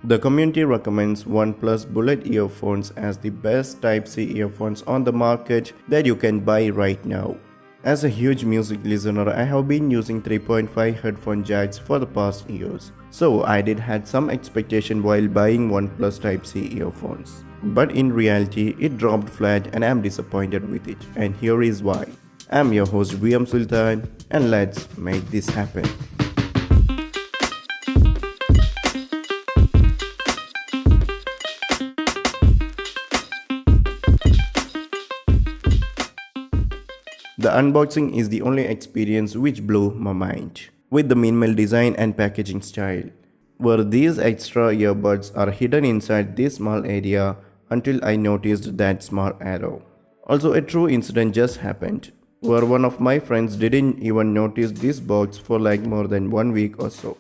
The community recommends Oneplus Bullet earphones as the best Type-C earphones on the market that you can buy right now. As a huge music listener, I have been using 3.5 headphone jacks for the past years. So I did had some expectation while buying Oneplus Type-C earphones. But in reality, it dropped flat and I am disappointed with it. And here is why. I'm your host vmsulthan and let's make this happen. The unboxing is the only experience which blew my mind. With the minimal design and packaging style, where these extra earbuds are hidden inside this small area until I noticed that small arrow. Also, a true incident just happened, where one of my friends didn't even notice this box for like more than 1 week or so.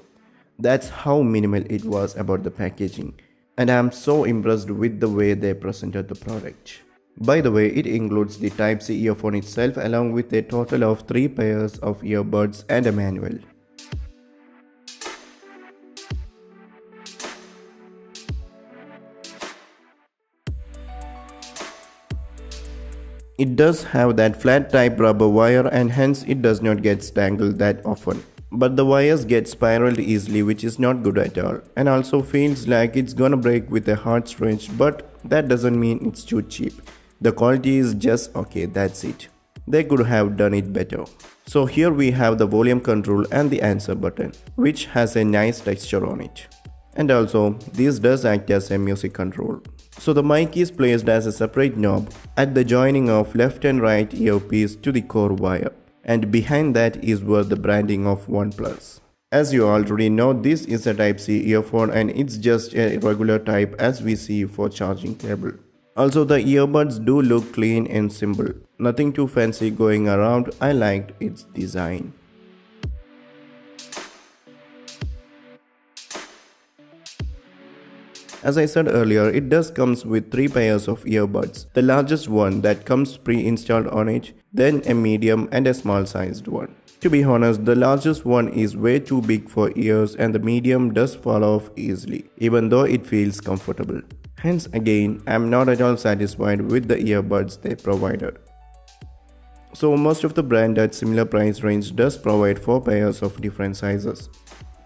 That's how minimal it was about the packaging, and I am so impressed with the way they presented the product. By the way, it includes the Type-C earphone itself along with a total of 3 pairs of earbuds and a manual. It does have that flat type rubber wire and hence it does not get tangled that often. But the wires get spiraled easily, which is not good at all, and also feels like it's gonna break with a hard stretch, but that doesn't mean it's too cheap. The quality is just okay, that's it. They could have done it better. So here we have the volume control and the answer button, which has a nice texture on it. And also, this does act as a music control. So the mic is placed as a separate knob at the joining of left and right earpiece to the core wire. And behind that is where the branding of Oneplus. As you already know, this is a Type-C earphone and it's just a regular type as we see for charging cable. Also, the earbuds do look clean and simple. Nothing too fancy going around. I liked its design. As I said earlier, it does comes with 3 pairs of earbuds. The largest one that comes pre-installed on it, then a medium and a small sized one. To be honest, the largest one is way too big for ears and the medium does fall off easily, even though it feels comfortable. Hence again, I am not at all satisfied with the earbuds they provided. So most of the brand at similar price range does provide 4 pairs of different sizes,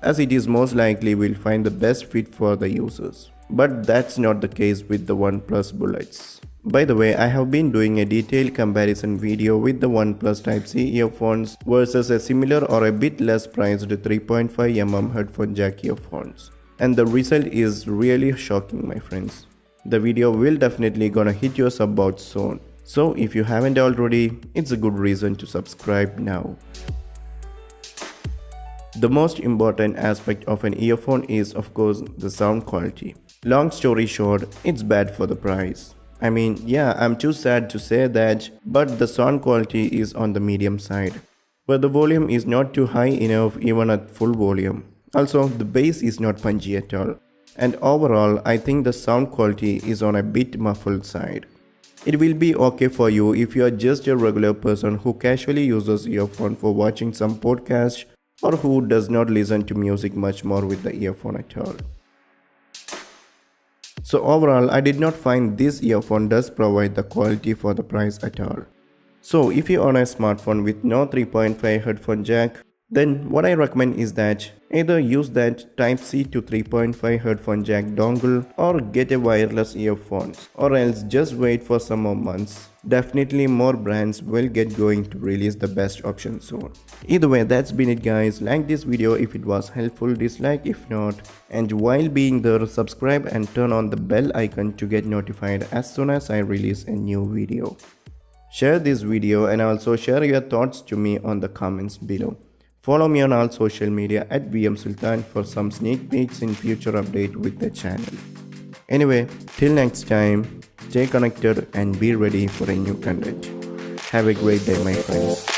as it is most likely will find the best fit for the users. But that's not the case with the Oneplus Bullets. By the way, I have been doing a detailed comparison video with the Oneplus Type-C earphones versus a similar or a bit less priced 3.5mm headphone jack earphones. And the result is really shocking, my friends. The video will definitely gonna hit your sub box soon. So if you haven't already, it's a good reason to subscribe now. The most important aspect of an earphone is of course the sound quality. Long story short, it's bad for the price. I mean, yeah, I'm too sad to say that, but the sound quality is on the medium side, where the volume is not too high enough even at full volume. Also, the bass is not punchy at all. And overall, I think the sound quality is on a bit muffled side. It will be okay for you if you are just a regular person who casually uses earphone for watching some podcast or who does not listen to music much more with the earphone at all. So overall, I did not find this earphone does provide the quality for the price at all. So if you own a smartphone with no 3.5 headphone jack, then what I recommend is that either use that Type-C to 3.5 headphone jack dongle or get a wireless earphones, or else just wait for some more months. Definitely more brands will get going to release the best option soon. Either way, that's been it guys. Like this video if it was helpful, dislike if not, and while being there, subscribe and turn on the bell icon to get notified as soon as I release a new video. Share this video and also share your thoughts to me on the comments below. Follow me on all social media at vmsulthan for some sneak peeks in future update with the channel. Anyway, till next time, stay connected and be ready for a new content. Have a great day my friends.